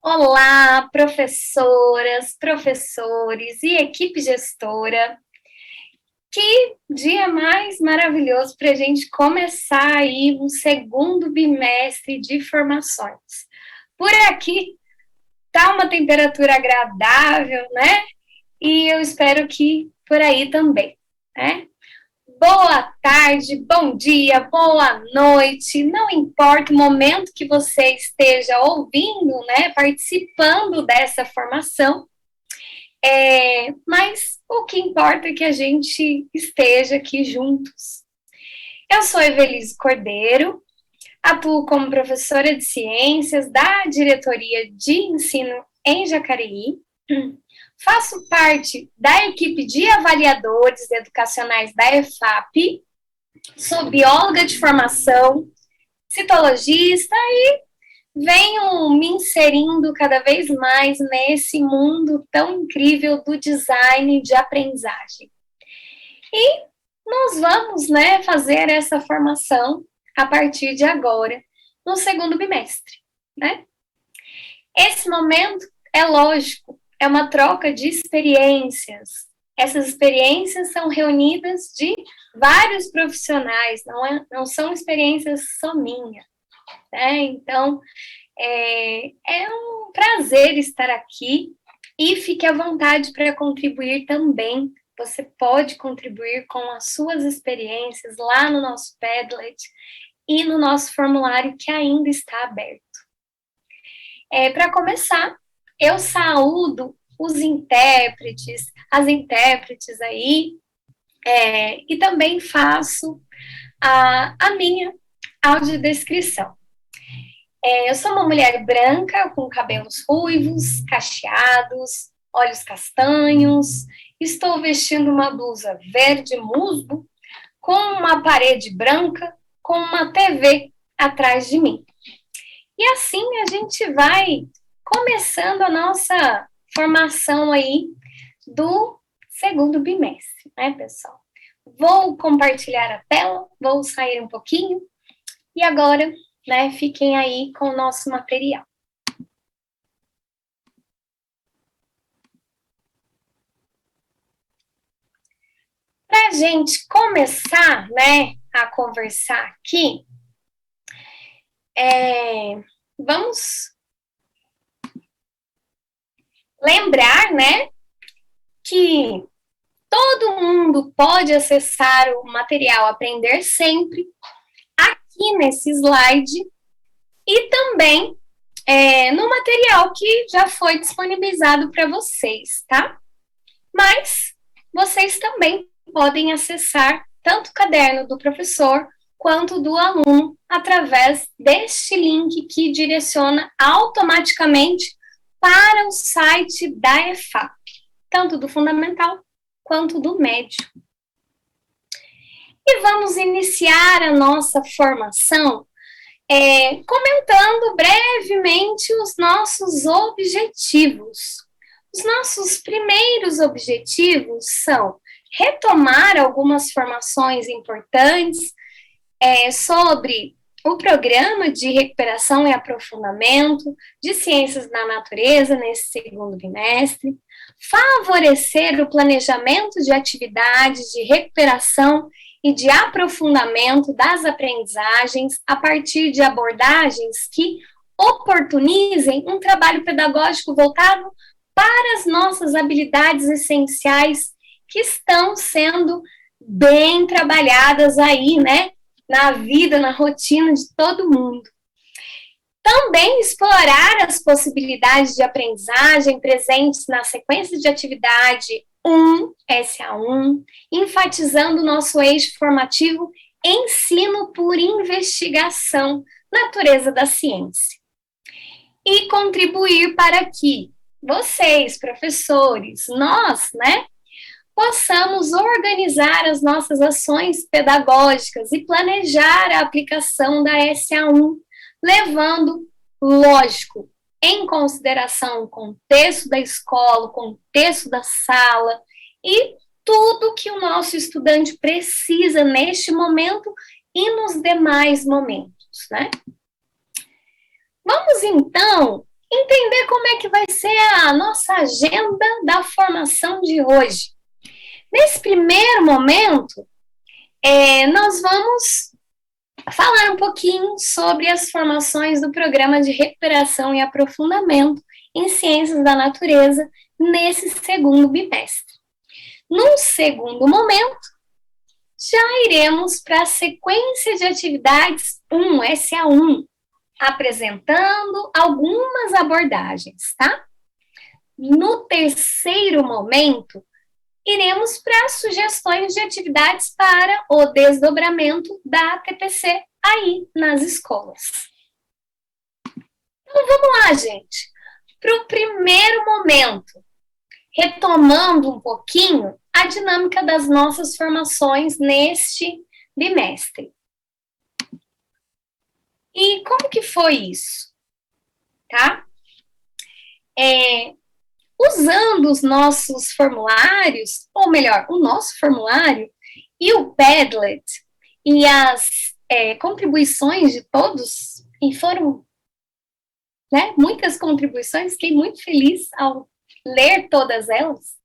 Olá, professoras, professores e equipe gestora. Que dia mais maravilhoso para a gente começar aí um segundo bimestre de formações. Por aqui tá uma temperatura agradável, né? E eu espero que por aí também, né? Boa tarde, bom dia, boa noite, não importa o momento que você esteja ouvindo, né, participando dessa formação, mas o que importa é que a gente esteja aqui juntos. Eu sou Evelise Cordeiro, atuo como professora de ciências da diretoria de ensino em Jacareí, faço parte da equipe de avaliadores educacionais da EFAP, sou bióloga de formação, citologista e venho me inserindo cada vez mais nesse mundo tão incrível do design de aprendizagem. E nós vamos, né, fazer essa formação a partir de agora, no segundo bimestre, né? Esse momento, é lógico, é uma troca de experiências. Essas experiências são reunidas de vários profissionais, não são experiências só minhas, né? Então, é um prazer estar aqui e fique à vontade para contribuir também. Você pode contribuir com as suas experiências lá no nosso Padlet e no nosso formulário que ainda está aberto. Para começar, eu saúdo os intérpretes, as intérpretes aí, e também faço a minha audiodescrição. Eu sou uma mulher branca, com cabelos ruivos, cacheados, olhos castanhos, estou vestindo uma blusa verde musgo, com uma parede branca, com uma TV atrás de mim. E assim a gente vai começando a nossa formação aí do segundo bimestre, né, pessoal? Vou compartilhar a tela, vou sair um pouquinho, e agora, né, fiquem aí com o nosso material. Para a gente começar, né, a conversar aqui, vamos lembrar, né, que todo mundo pode acessar o material Aprender Sempre aqui nesse slide e também no material que já foi disponibilizado para vocês, tá? Mas vocês também podem acessar tanto o caderno do professor quanto do aluno através deste link que direciona automaticamente para o site da EFAP, tanto do fundamental quanto do médio. E vamos iniciar a nossa formação comentando brevemente os nossos objetivos. Os nossos primeiros objetivos são retomar algumas formações importantes sobre o programa de recuperação e aprofundamento de ciências da natureza nesse segundo bimestre, favorecer o planejamento de atividades de recuperação e de aprofundamento das aprendizagens a partir de abordagens que oportunizem um trabalho pedagógico voltado para as nossas habilidades essenciais que estão sendo bem trabalhadas aí, né, na vida, na rotina de todo mundo. Também explorar as possibilidades de aprendizagem presentes na sequência de atividade 1, SA1, enfatizando o nosso eixo formativo ensino por investigação, natureza da ciência. E contribuir para que vocês, professores, nós, né, possamos organizar as nossas ações pedagógicas e planejar a aplicação da SA1, levando, lógico, em consideração o contexto da escola, o contexto da sala e tudo que o nosso estudante precisa neste momento e nos demais momentos, né? Vamos, então, entender como é que vai ser a nossa agenda da formação de hoje. Nesse primeiro momento, nós vamos falar um pouquinho sobre as formações do Programa de Recuperação e Aprofundamento em Ciências da Natureza nesse segundo bimestre. Num segundo momento, já iremos para a sequência de atividades 1, SA1, apresentando algumas abordagens, tá? No terceiro momento, iremos para sugestões de atividades para o desdobramento da TPC aí nas escolas. Então, vamos lá, gente. Para o primeiro momento, retomando um pouquinho a dinâmica das nossas formações neste bimestre. E como que foi isso? Tá? Usando os nossos formulários, ou melhor, o nosso formulário e o Padlet e as contribuições de todos, e foram muitas contribuições, fiquei muito feliz ao ler todas elas.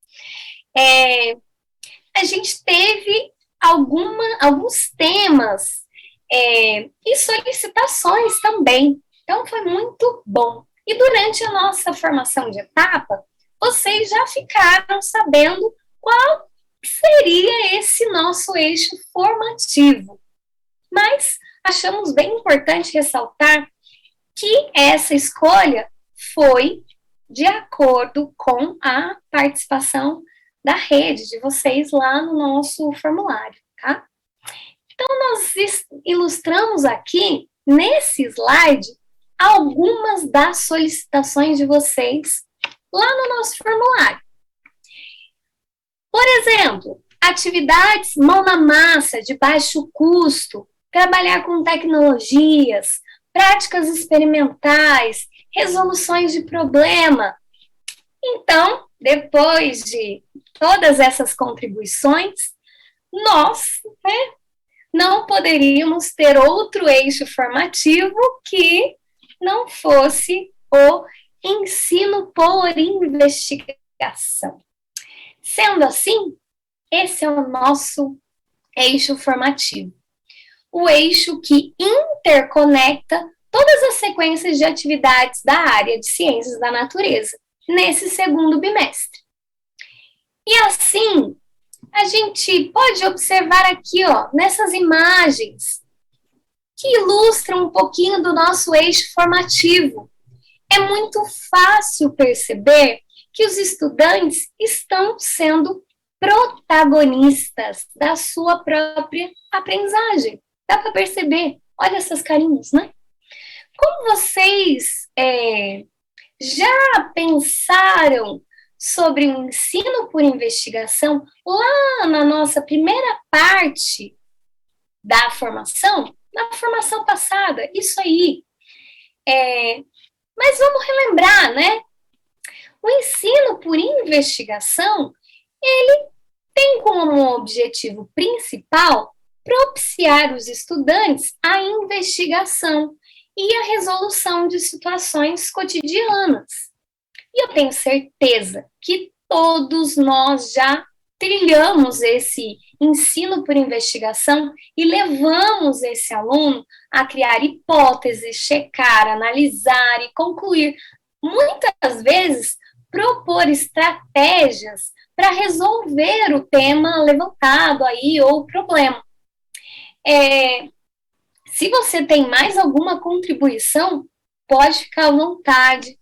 A gente teve alguns temas e solicitações também, então foi muito bom. E durante a nossa formação de etapa, vocês já ficaram sabendo qual seria esse nosso eixo formativo. Mas achamos bem importante ressaltar que essa escolha foi de acordo com a participação da rede de vocês lá no nosso formulário, tá? Então, nós ilustramos aqui, nesse slide, algumas das solicitações de vocês lá no nosso formulário. Por exemplo, atividades mão na massa, de baixo custo, trabalhar com tecnologias, práticas experimentais, resoluções de problema. Então, depois de todas essas contribuições, nós não poderíamos ter outro eixo formativo que não fosse o ensino por investigação. Sendo assim, esse é o nosso eixo formativo. O eixo que interconecta todas as sequências de atividades da área de ciências da natureza, nesse segundo bimestre. E assim, a gente pode observar aqui, nessas imagens, que ilustram um pouquinho do nosso eixo formativo. É muito fácil perceber que os estudantes estão sendo protagonistas da sua própria aprendizagem. Dá para perceber? Olha essas carinhas, né? Como vocês já pensaram sobre o ensino por investigação lá na nossa primeira parte da formação? Na formação passada, isso aí. Mas vamos relembrar, né? O ensino por investigação, ele tem como objetivo principal propiciar os estudantes à investigação e à resolução de situações cotidianas. E eu tenho certeza que todos nós já trilhamos esse ensino por investigação e levamos esse aluno a criar hipóteses, checar, analisar e concluir. Muitas vezes, propor estratégias para resolver o tema levantado aí ou o problema. Se você tem mais alguma contribuição, pode ficar à vontade,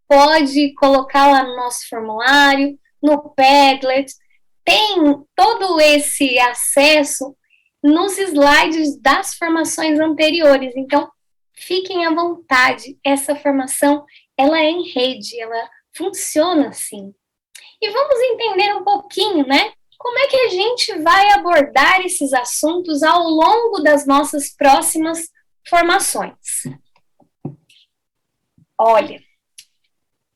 pode colocar lá no nosso formulário, no Padlet, tem todo esse acesso nos slides das formações anteriores, então fiquem à vontade, essa formação, ela é em rede, ela funciona assim. E vamos entender um pouquinho, né? Como é que a gente vai abordar esses assuntos ao longo das nossas próximas formações? Olha,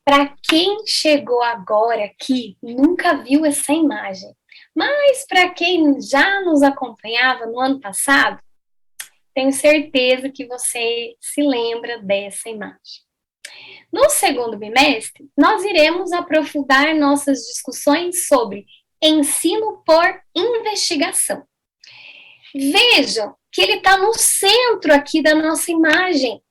para quem chegou agora aqui, nunca viu essa imagem, mas para quem já nos acompanhava no ano passado, tenho certeza que você se lembra dessa imagem. No segundo bimestre, nós iremos aprofundar nossas discussões sobre ensino por investigação. Vejam que ele está no centro aqui da nossa imagem.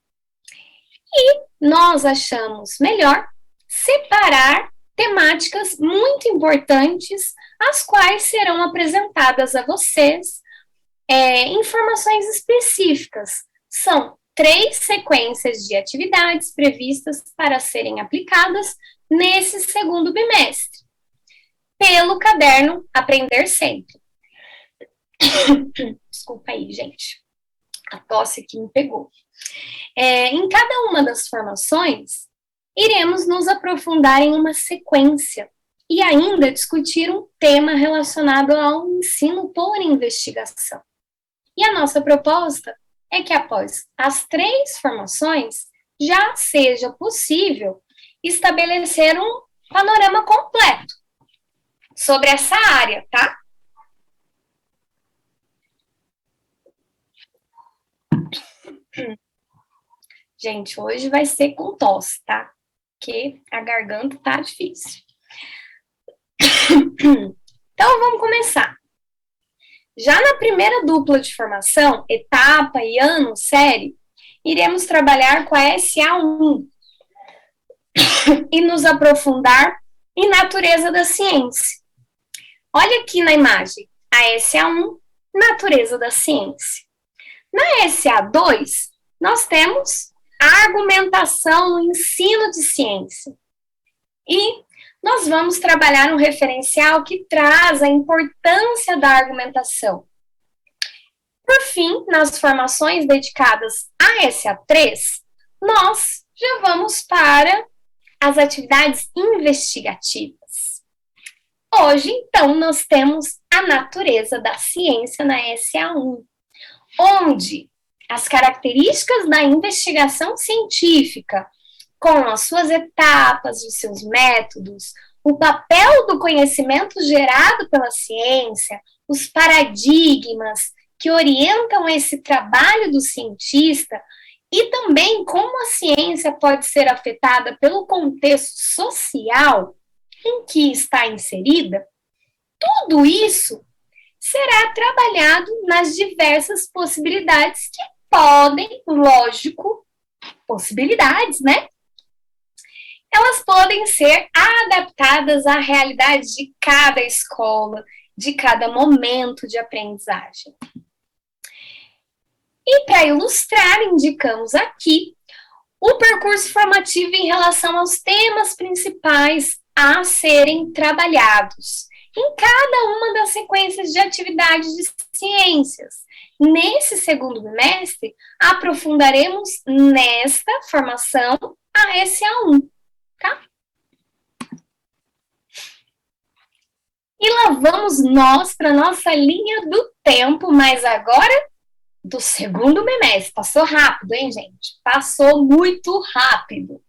E nós achamos melhor separar temáticas muito importantes, as quais serão apresentadas a vocês informações específicas. São 3 sequências de atividades previstas para serem aplicadas nesse segundo bimestre, pelo caderno Aprender Sempre. Desculpa aí, gente. A tosse aqui me pegou. Em cada uma das formações, iremos nos aprofundar em uma sequência e ainda discutir um tema relacionado ao ensino por investigação. E a nossa proposta é que após as 3 formações, já seja possível estabelecer um panorama completo sobre essa área, tá? Gente, hoje vai ser com tosse, tá? Porque a garganta tá difícil. Então, vamos começar. Já na primeira dupla de formação, etapa e ano, série, iremos trabalhar com a SA1 e nos aprofundar em natureza da ciência. Olha aqui na imagem, a SA1, natureza da ciência. Na SA2, nós temos a argumentação no ensino de ciência. E nós vamos trabalhar um referencial que traz a importância da argumentação. Por fim, nas formações dedicadas a SA3, nós já vamos para as atividades investigativas. Hoje, então, nós temos a natureza da ciência na SA1, onde as características da investigação científica, com as suas etapas, os seus métodos, o papel do conhecimento gerado pela ciência, os paradigmas que orientam esse trabalho do cientista e também como a ciência pode ser afetada pelo contexto social em que está inserida, tudo isso será trabalhado nas diversas possibilidades que podem, lógico, possibilidades, né? Elas podem ser adaptadas à realidade de cada escola, de cada momento de aprendizagem. E para ilustrar, indicamos aqui o percurso formativo em relação aos temas principais a serem trabalhados em cada uma das sequências de atividades de ciências. Nesse segundo bimestre, aprofundaremos nesta formação a SA1. Tá? E lá vamos nós para nossa linha do tempo, mas agora do segundo bimestre. Passou rápido, hein, gente? Passou muito rápido.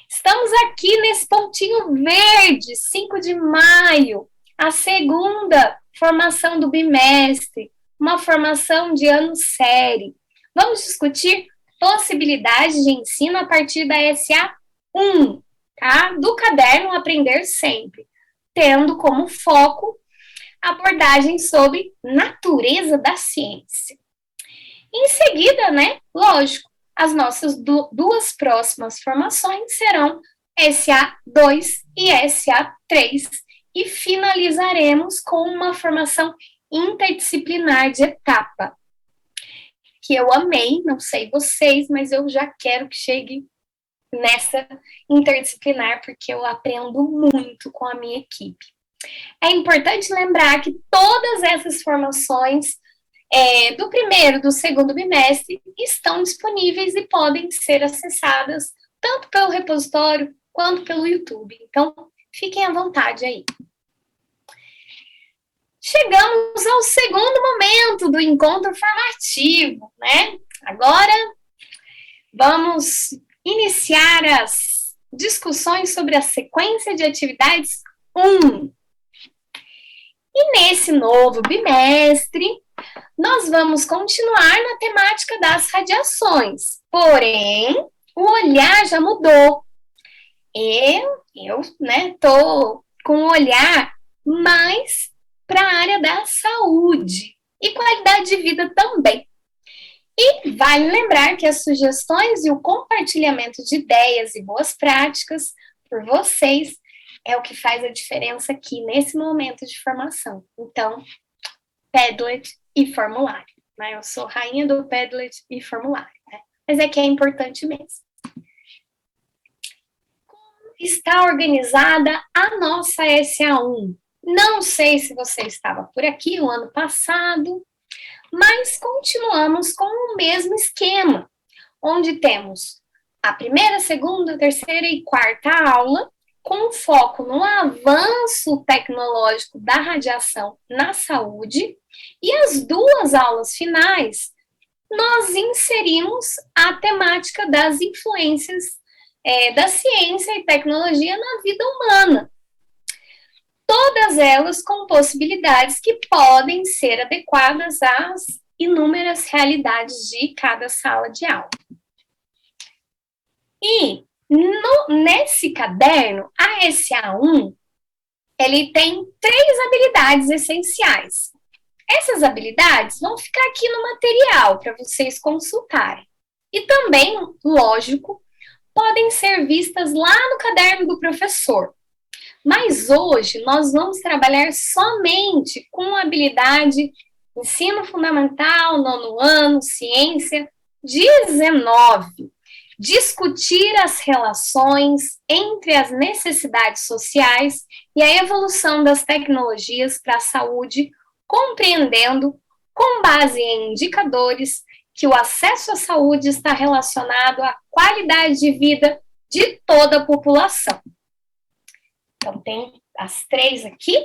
Estamos aqui nesse pontinho verde, 5 de maio, a segunda formação do bimestre, uma formação de ano série. Vamos discutir possibilidades de ensino a partir da SA1. Tá? Do caderno Aprender Sempre, tendo como foco abordagem sobre natureza da ciência. Em seguida, né, lógico, as nossas duas próximas formações serão SA2 e SA3 e finalizaremos com uma formação interdisciplinar de etapa, que eu amei, não sei vocês, mas eu já quero que chegue nessa interdisciplinar, porque eu aprendo muito com a minha equipe. É importante lembrar que todas essas formações do primeiro, do segundo bimestre estão disponíveis e podem ser acessadas tanto pelo repositório quanto pelo YouTube. Então, fiquem à vontade aí. Chegamos ao segundo momento do encontro formativo, né? Agora, vamos iniciar as discussões sobre a sequência de atividades 1. E nesse novo bimestre, nós vamos continuar na temática das radiações, porém, o olhar já mudou. Eu, né, tô com um olhar mais para a área da saúde e qualidade de vida também. E vale lembrar que as sugestões e o compartilhamento de ideias e boas práticas por vocês é o que faz a diferença aqui nesse momento de formação. Então, Padlet e formulário. Né? Eu sou rainha do Padlet e formulário, né? Mas é que é importante mesmo. Como está organizada a nossa SA1? Não sei se você estava por aqui o ano passado, mas continuamos com o mesmo esquema, onde temos a primeira, segunda, terceira e quarta aula, com foco no avanço tecnológico da radiação na saúde, e as duas aulas finais, nós inserimos a temática das influências da ciência e tecnologia na vida humana. Todas elas com possibilidades que podem ser adequadas às inúmeras realidades de cada sala de aula. E nesse caderno, a SA1, ele tem 3 habilidades essenciais. Essas habilidades vão ficar aqui no material para vocês consultarem. E também, lógico, podem ser vistas lá no caderno do professor. Mas hoje nós vamos trabalhar somente com a habilidade ensino fundamental, 9º ano, ciência, 19. Discutir as relações entre as necessidades sociais e a evolução das tecnologias para a saúde, compreendendo, com base em indicadores, que o acesso à saúde está relacionado à qualidade de vida de toda a população. Então, tem as 3 aqui.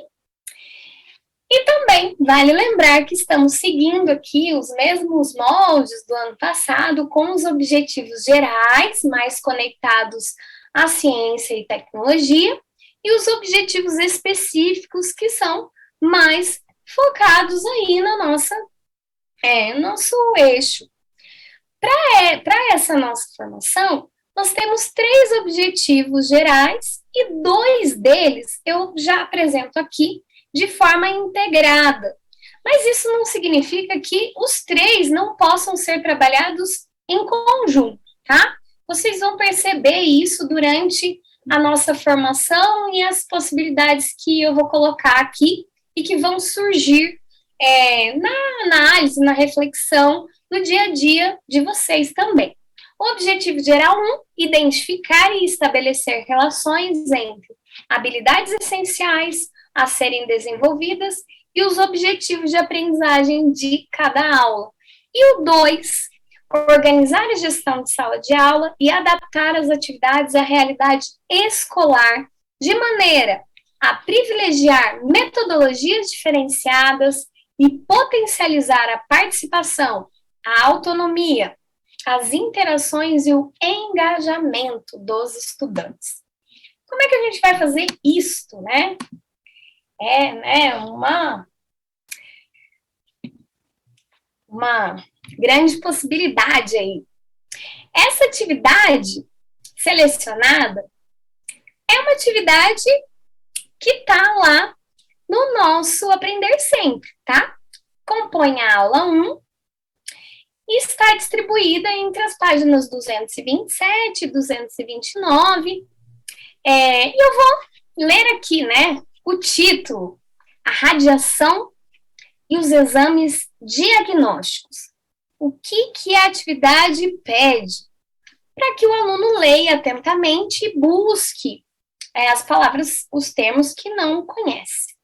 E também vale lembrar que estamos seguindo aqui os mesmos moldes do ano passado, com os objetivos gerais, mais conectados à ciência e tecnologia, e os objetivos específicos, que são mais focados aí na nosso eixo. Para essa nossa formação, nós temos 3 objetivos gerais e 2 deles eu já apresento aqui de forma integrada. Mas isso não significa que os 3 não possam ser trabalhados em conjunto, tá? Vocês vão perceber isso durante a nossa formação e as possibilidades que eu vou colocar aqui e que vão surgir na análise, na reflexão, no dia a dia de vocês também. O objetivo geral 1, identificar e estabelecer relações entre habilidades essenciais a serem desenvolvidas e os objetivos de aprendizagem de cada aula. E o 2, organizar a gestão de sala de aula e adaptar as atividades à realidade escolar, de maneira a privilegiar metodologias diferenciadas e potencializar a participação, a autonomia, as interações e o engajamento dos estudantes. Como é que a gente vai fazer isto, né? Uma grande possibilidade aí. Essa atividade selecionada é uma atividade que está lá no nosso Aprender Sempre, tá? Compõe a aula 1 e está distribuída entre as páginas 227 e 229. E eu vou ler aqui, né, o título: A radiação e os exames diagnósticos. O que a atividade pede? Para que o aluno leia atentamente e busque as palavras, os termos que não conhece.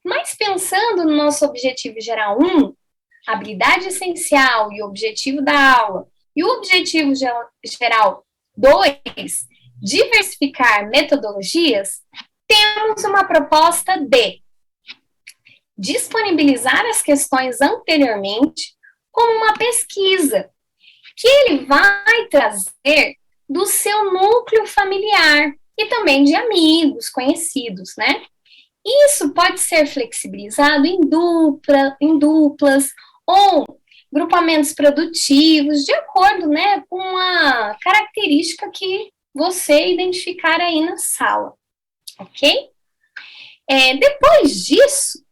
Mas pensando no nosso objetivo geral 1, habilidade essencial e objetivo da aula, e o objetivo geral 2, diversificar metodologias, temos uma proposta de disponibilizar as questões anteriormente como uma pesquisa, que ele vai trazer do seu núcleo familiar e também de amigos, conhecidos, né? Isso pode ser flexibilizado em duplas ou grupamentos produtivos, de acordo, né, com a característica que você identificar aí na sala, ok? Depois disso,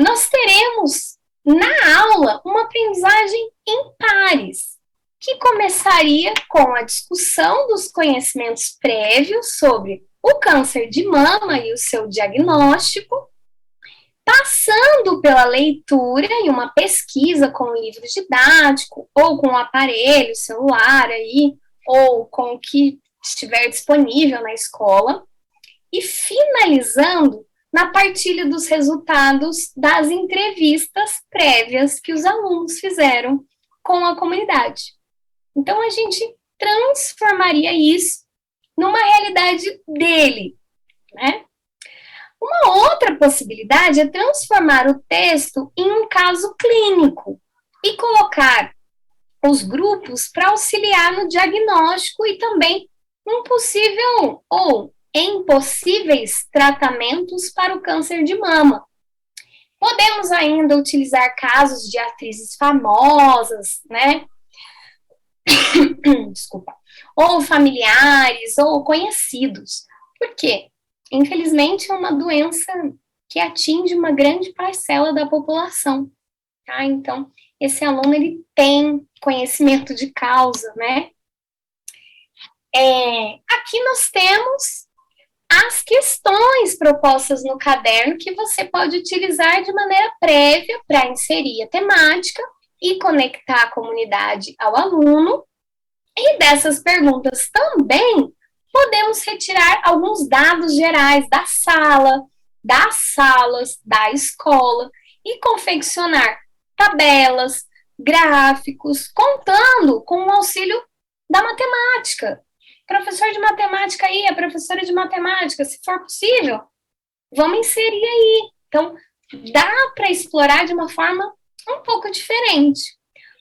nós teremos na aula uma aprendizagem em pares, que começaria com a discussão dos conhecimentos prévios sobre o câncer de mama e o seu diagnóstico, passando pela leitura e uma pesquisa com o livro didático, ou com o aparelho celular aí, ou com o que estiver disponível na escola, e finalizando na partilha dos resultados das entrevistas prévias que os alunos fizeram com a comunidade. Então, a gente transformaria isso numa realidade dele, né? Uma outra possibilidade é transformar o texto em um caso clínico e colocar os grupos para auxiliar no diagnóstico e também um possível ou em possíveis tratamentos para o câncer de mama. Podemos ainda utilizar casos de atrizes famosas, né? Desculpa. Ou familiares, ou conhecidos. Por quê? Infelizmente, é uma doença que atinge uma grande parcela da população, tá? Então, esse aluno, ele tem conhecimento de causa, né? Aqui nós temos as questões propostas no caderno que você pode utilizar de maneira prévia para inserir a temática e conectar a comunidade ao aluno. E dessas perguntas também podemos retirar alguns dados gerais da sala, das salas, da escola e confeccionar tabelas, gráficos, contando com o auxílio da matemática. Professor de matemática aí, a professora de matemática, se for possível, vamos inserir aí. Então, dá para explorar de uma forma um pouco diferente.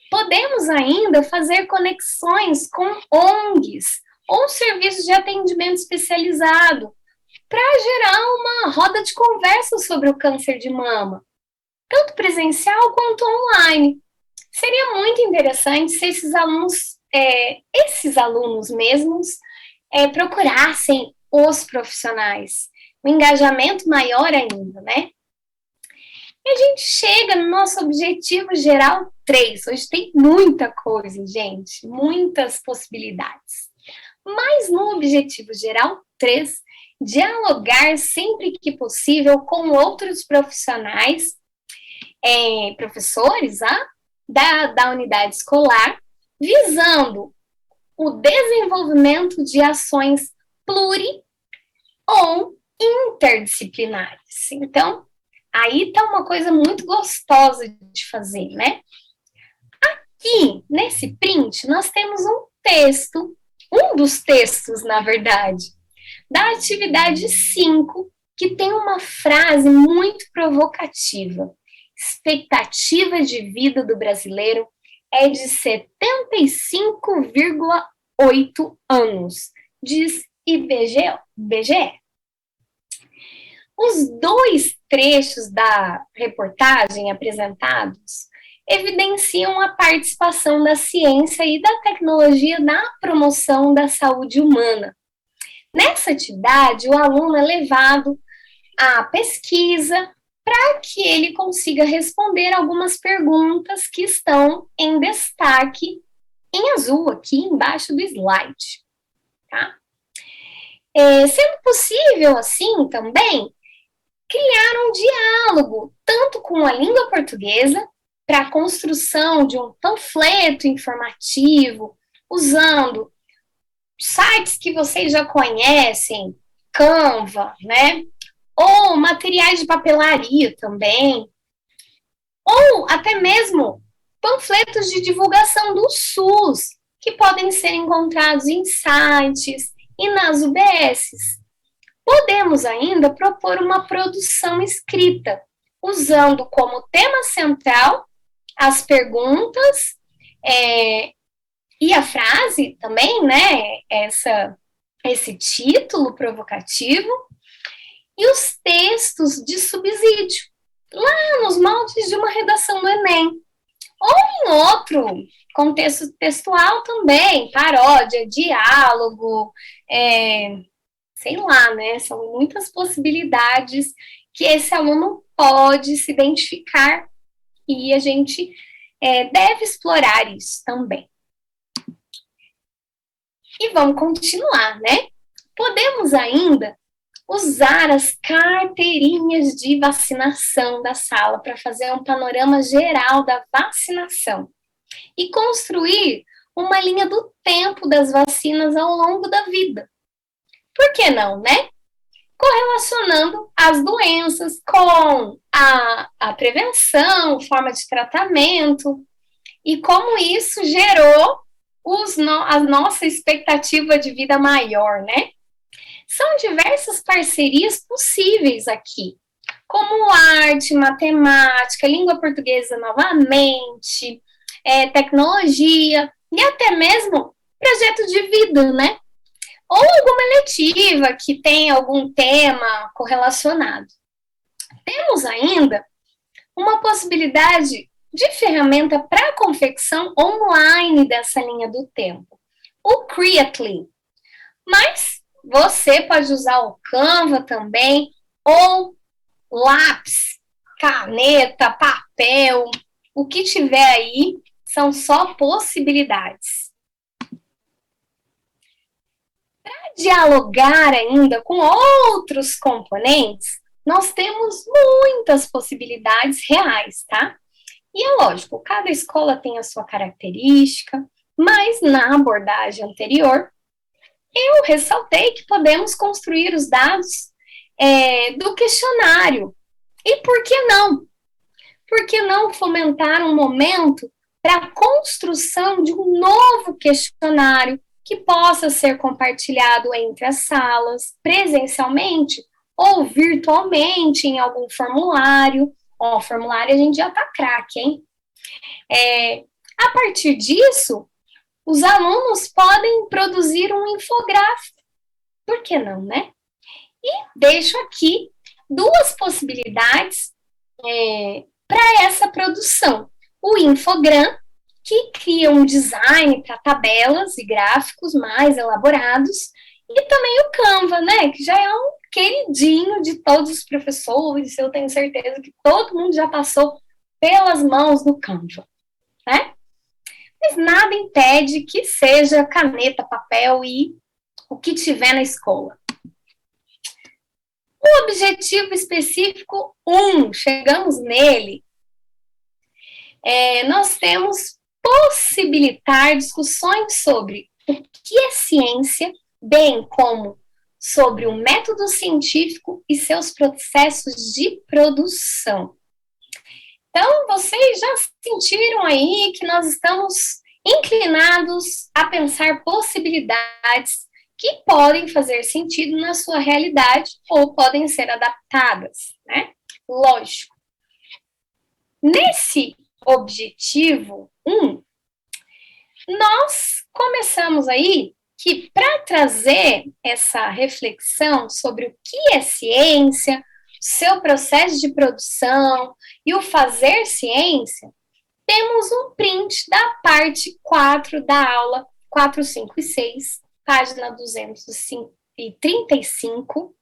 Podemos ainda fazer conexões com ONGs ou serviços de atendimento especializado para gerar uma roda de conversa sobre o câncer de mama, tanto presencial quanto online. Seria muito interessante se esses alunos mesmos, procurassem os profissionais. Um engajamento maior ainda, né? E a gente chega no nosso objetivo geral 3. Hoje tem muita coisa, gente, muitas possibilidades. Mas no objetivo geral 3, dialogar sempre que possível com outros profissionais, professores da unidade escolar, visando o desenvolvimento de ações pluri ou interdisciplinares. Então, aí está uma coisa muito gostosa de fazer, né? Aqui, nesse print, nós temos um texto, um dos textos, na verdade, da atividade 5, que tem uma frase muito provocativa. Expectativa de vida do brasileiro é de 75,8 anos, diz IBGE. Os dois trechos da reportagem apresentados evidenciam a participação da ciência e da tecnologia na promoção da saúde humana. Nessa atividade, o aluno é levado à pesquisa para que ele consiga responder algumas perguntas que estão em destaque em azul aqui embaixo do slide, tá? Sendo possível, assim, também, criar um diálogo, tanto com a língua portuguesa, para a construção de um panfleto informativo, usando sites que vocês já conhecem, Canva, né? Ou materiais de papelaria também, ou até mesmo panfletos de divulgação do SUS, que podem ser encontrados em sites e nas UBSs. Podemos ainda propor uma produção escrita, usando como tema central as perguntas e a frase também, né? Esse título provocativo, e os textos de subsídio, lá nos moldes de uma redação do Enem. Em outro contexto textual também, paródia, diálogo, sei lá, né? São muitas possibilidades que esse aluno pode se identificar e a gente deve explorar isso também. E vamos continuar, né? Podemos ainda usar as carteirinhas de vacinação da sala para fazer um panorama geral da vacinação e construir uma linha do tempo das vacinas ao longo da vida. Por que não, né? Correlacionando as doenças com a prevenção, forma de tratamento e como isso gerou a nossa expectativa de vida maior, né? São diversas parcerias possíveis aqui, como arte, matemática, língua portuguesa novamente, tecnologia e até mesmo projeto de vida, né? Ou alguma eletiva que tem algum tema correlacionado. Temos ainda uma possibilidade de ferramenta para a confecção online dessa linha do tempo, o Creatly. Mas você pode usar o Canva também, ou lápis, caneta, papel, o que tiver aí são só possibilidades. Para dialogar ainda com outros componentes, nós temos muitas possibilidades reais, tá? E é lógico, cada escola tem a sua característica, mas na abordagem anterior, eu ressaltei que podemos construir os dados do questionário. E por que não? Por que não fomentar um momento para a construção de um novo questionário que possa ser compartilhado entre as salas, presencialmente ou virtualmente em algum formulário? Ó, formulário a gente já tá craque, hein? A partir disso, os alunos podem produzir um infográfico. Por que não, né? E deixo aqui duas possibilidades para essa produção. O Infogram, que cria um design para tabelas e gráficos mais elaborados, e também o Canva, né, que já é um queridinho de todos os professores, eu tenho certeza que todo mundo já passou pelas mãos do Canva, né? Mas nada impede que seja caneta, papel e o que tiver na escola. O objetivo específico 1, chegamos nele, nós temos possibilitar discussões sobre o que é ciência, bem como sobre o método científico e seus processos de produção. Então, vocês já sentiram aí que nós estamos inclinados a pensar possibilidades que podem fazer sentido na sua realidade ou podem ser adaptadas, né? Lógico. Nesse objetivo 1, nós começamos aí que para trazer essa reflexão sobre o que é ciência, seu processo de produção e o fazer ciência, temos um print da parte 4 da aula 4, 5 e 6, página 235.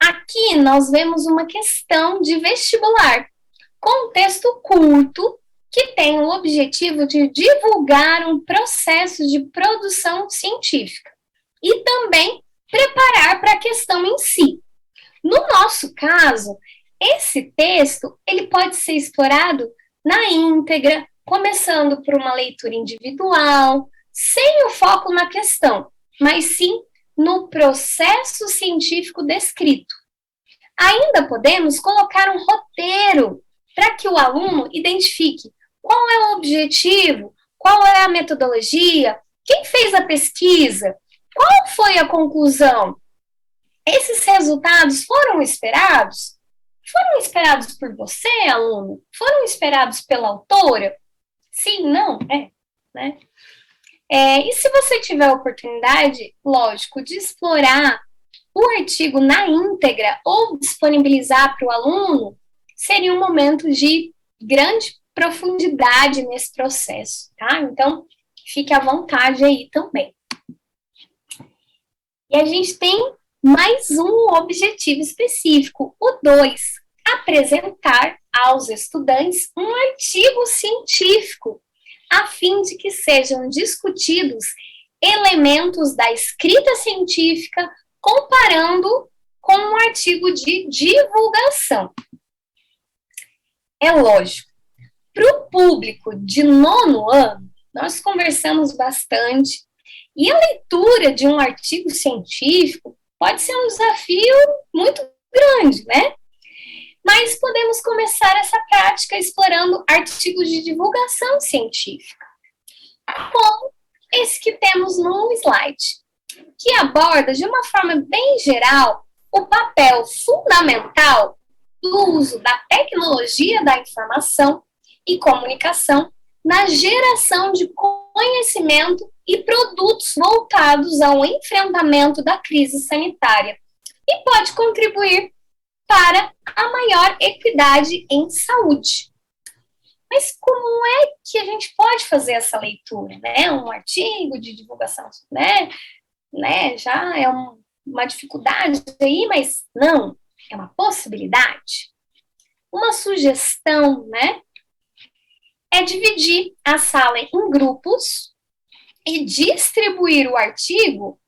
Aqui nós vemos uma questão de vestibular, com um texto curto, que tem o objetivo de divulgar um processo de produção científica e também preparar para a questão em si. No nosso caso, esse texto ele pode ser explorado na íntegra, começando por uma leitura individual, sem o foco na questão, mas sim no processo científico descrito. Ainda podemos colocar um roteiro para que o aluno identifique qual é o objetivo, qual é a metodologia, quem fez a pesquisa, qual foi a conclusão. Esses resultados foram esperados? Foram esperados por você, aluno? Foram esperados pela autora? Sim, não? Né? E se você tiver a oportunidade, lógico, de explorar o artigo na íntegra ou disponibilizar para o aluno, seria um momento de grande profundidade nesse processo, tá? Então, fique à vontade aí também. E a gente tem mais um objetivo específico, o 2, apresentar aos estudantes um artigo científico, a fim de que sejam discutidos elementos da escrita científica, comparando com um artigo de divulgação. É lógico, para o público de 9º ano, nós conversamos bastante, e a leitura de um artigo científico pode ser um desafio muito grande, né? Mas podemos começar essa prática explorando artigos de divulgação científica, como esse que temos no slide, que aborda de uma forma bem geral o papel fundamental do uso da tecnologia da informação e comunicação na geração de conhecimento e produtos voltados ao enfrentamento da crise sanitária e pode contribuir para a maior equidade em saúde. Mas como é que a gente pode fazer essa leitura, né? Um artigo de divulgação, né? Já é uma dificuldade aí, mas não, é uma possibilidade. Uma sugestão, né? É dividir a sala em grupos e distribuir o artigo,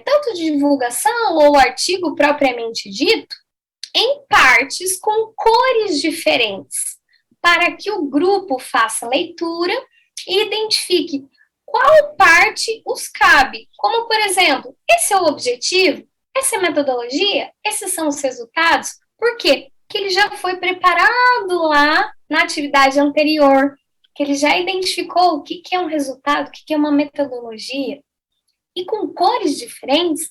tanto de divulgação ou o artigo propriamente dito, em partes com cores diferentes, para que o grupo faça leitura e identifique qual parte os cabe. Como, por exemplo, esse é o objetivo, essa é a metodologia, esses são os resultados. Por quê? Porque ele já foi preparado lá na atividade anterior, que ele já identificou o que é um resultado, o que é uma metodologia. E com cores diferentes,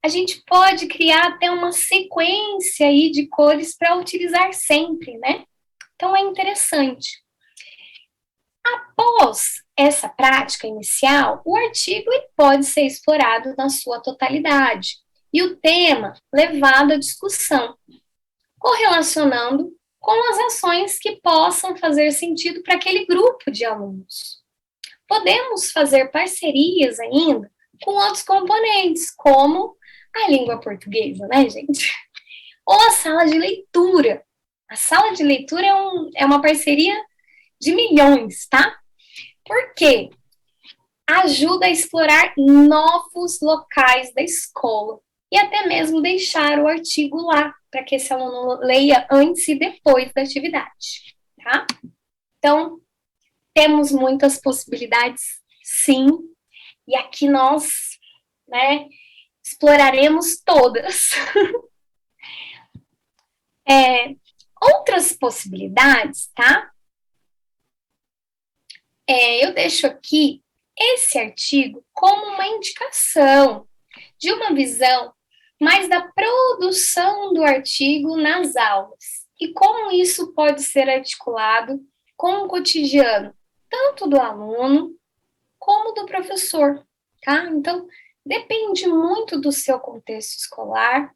a gente pode criar até uma sequência aí de cores para utilizar sempre, né? Então, é interessante. Após essa prática inicial, o artigo pode ser explorado na sua totalidade e o tema levado à discussão, correlacionando com as ações que possam fazer sentido para aquele grupo de alunos. Podemos fazer parcerias ainda com outros componentes, como a língua portuguesa, né, gente? Ou a sala de leitura. A sala de leitura é uma parceria de milhões, tá? Por quê? Ajuda a explorar novos locais da escola e até mesmo deixar o artigo lá, para que esse aluno leia antes e depois da atividade, tá? Então, temos muitas possibilidades, sim, e aqui nós, né, exploraremos todas. Outras possibilidades, tá? Eu deixo aqui esse artigo como uma indicação de uma visão mais da produção do artigo nas aulas e como isso pode ser articulado com o cotidiano, tanto do aluno como do professor, tá? Então, depende muito do seu contexto escolar,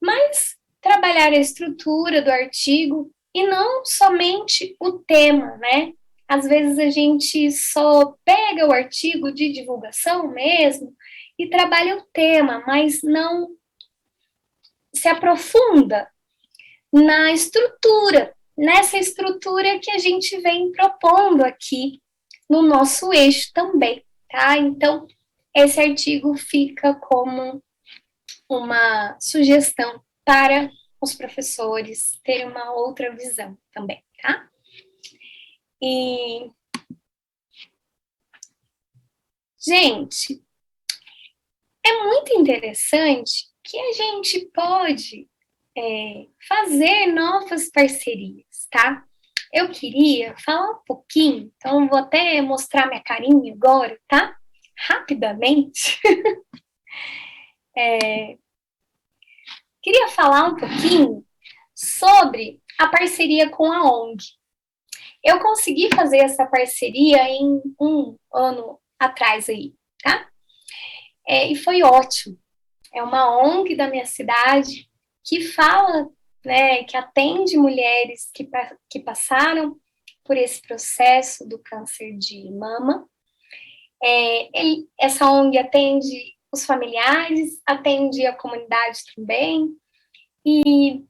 mas trabalhar a estrutura do artigo e não somente o tema, né? Às vezes a gente só pega o artigo de divulgação mesmo e trabalha o tema, mas não se aprofunda na estrutura, nessa estrutura que a gente vem propondo aqui no nosso eixo também, tá? Então, esse artigo fica como uma sugestão para os professores terem uma outra visão também, tá? E, gente, é muito interessante que a gente pode fazer novas parcerias, tá? Eu queria falar um pouquinho, então vou até mostrar minha carinha agora, tá? Rapidamente. Queria falar um pouquinho sobre a parceria com a ONG. Eu consegui fazer essa parceria em 1 ano atrás aí, tá? E foi ótimo. É uma ONG da minha cidade que fala, né, que atende mulheres que passaram por esse processo do câncer de mama. Essa ONG atende os familiares, atende a comunidade também, e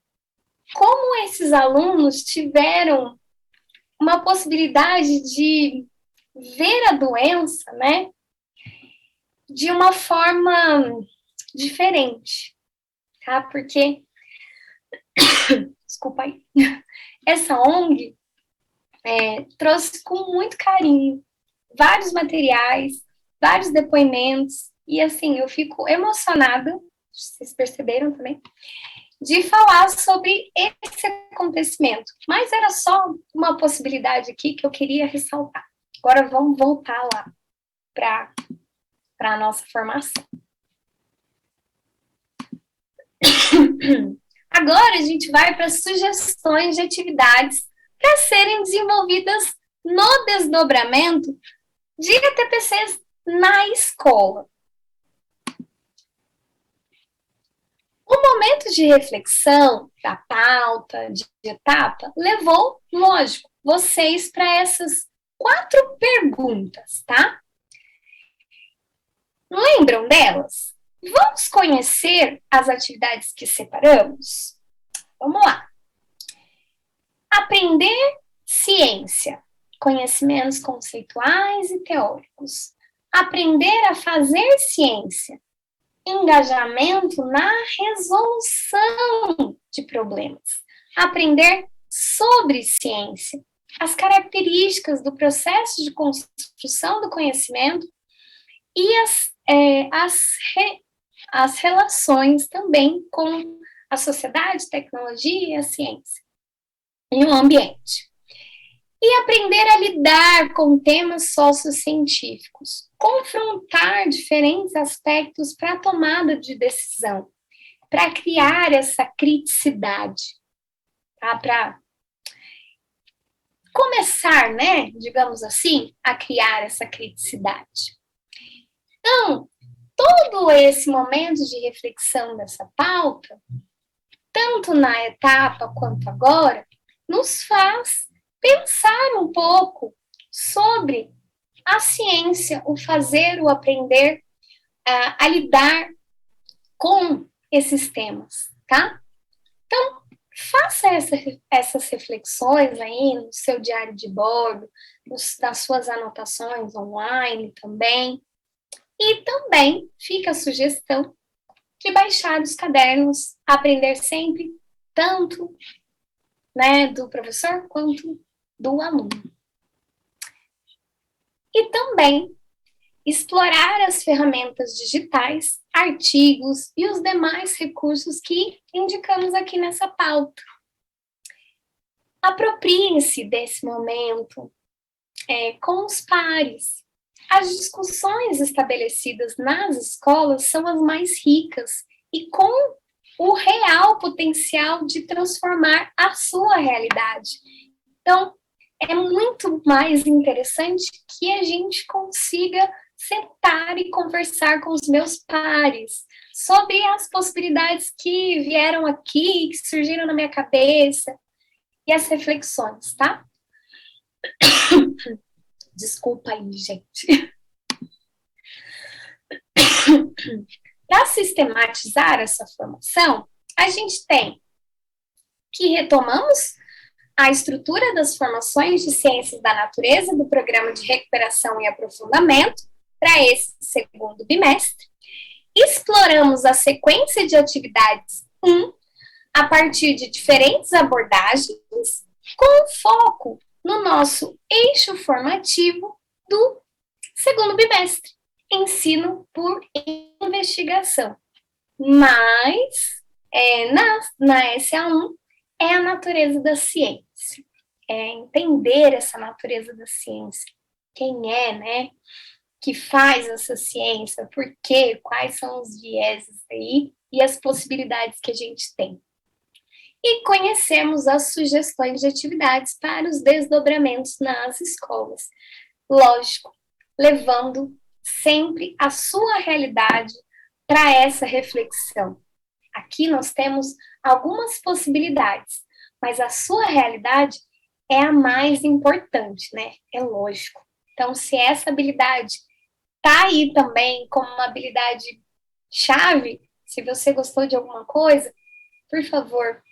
como esses alunos tiveram uma possibilidade de ver a doença, né, de uma forma diferente, tá? Porque, desculpa aí, essa ONG trouxe com muito carinho vários materiais, vários depoimentos, e assim, eu fico emocionada, vocês perceberam também, de falar sobre esse acontecimento. Mas era só uma possibilidade aqui que eu queria ressaltar. Agora vamos voltar lá para a nossa formação. Agora a gente vai para sugestões de atividades para serem desenvolvidas no desdobramento de ETPCs na escola. O momento de reflexão da pauta, de etapa, levou, lógico, vocês para essas 4 perguntas, tá? Lembram delas? Vamos conhecer as atividades que separamos? Vamos lá. Aprender ciência, conhecimentos conceituais e teóricos. Aprender a fazer ciência, engajamento na resolução de problemas. Aprender sobre ciência, as características do processo de construção do conhecimento e as relações também com a sociedade, tecnologia e a ciência e o ambiente. E aprender a lidar com temas sociocientíficos, confrontar diferentes aspectos para a tomada de decisão, para criar essa criticidade, tá? Para começar, né, digamos assim, a criar essa criticidade. Então, todo esse momento de reflexão dessa pauta, tanto na etapa quanto agora, nos faz pensar um pouco sobre a ciência, o fazer, o aprender, a lidar com esses temas, tá? Então, faça essas reflexões aí no seu diário de bordo, nas suas anotações online também. E também fica a sugestão de baixar os cadernos, aprender sempre, tanto, né, do professor quanto do aluno. E também explorar as ferramentas digitais, artigos e os demais recursos que indicamos aqui nessa pauta. Apropriem-se desse momento com os pares. As discussões estabelecidas nas escolas são as mais ricas e com o real potencial de transformar a sua realidade. Então, é muito mais interessante que a gente consiga sentar e conversar com os meus pares sobre as possibilidades que vieram aqui, que surgiram na minha cabeça, e as reflexões, tá? Desculpa aí, gente. Para sistematizar essa formação, a gente tem que retomamos a estrutura das formações de ciências da natureza do programa de recuperação e aprofundamento para esse segundo bimestre. Exploramos a sequência de atividades 1 a partir de diferentes abordagens, com foco no nosso eixo formativo do segundo bimestre, ensino por investigação. Mas, na SA1, é a natureza da ciência. Entender essa natureza da ciência. Quem é, né, que faz essa ciência, por quê, quais são os vieses aí e as possibilidades que a gente tem. E conhecemos as sugestões de atividades para os desdobramentos nas escolas. Lógico, levando sempre a sua realidade para essa reflexão. Aqui nós temos algumas possibilidades, mas a sua realidade é a mais importante, né? É lógico. Então, se essa habilidade tá aí também como uma habilidade chave, se você gostou de alguma coisa, por favor,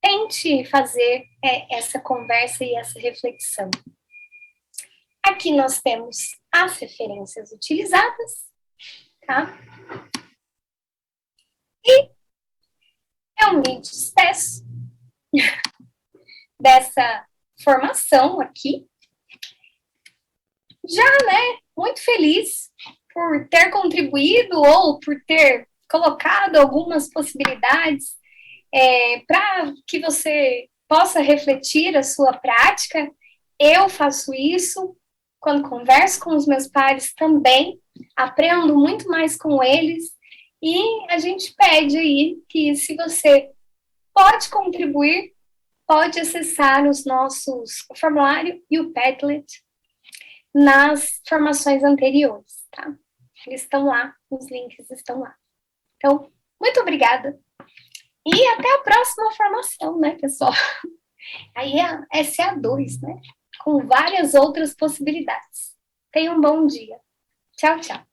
tente fazer essa conversa e essa reflexão. Aqui nós temos as referências utilizadas, tá? E eu me despeço dessa formação aqui. Já, né, muito feliz por ter contribuído ou por ter colocado algumas possibilidades para que você possa refletir a sua prática. Eu faço isso quando converso com os meus pares também, aprendo muito mais com eles e a gente pede aí que, se você pode contribuir, pode acessar o formulário e o Padlet nas formações anteriores, tá? Eles estão lá, os links estão lá. Então, muito obrigada. E até a próxima formação, né, pessoal? Aí é SA2, né? Com várias outras possibilidades. Tenha um bom dia. Tchau, tchau.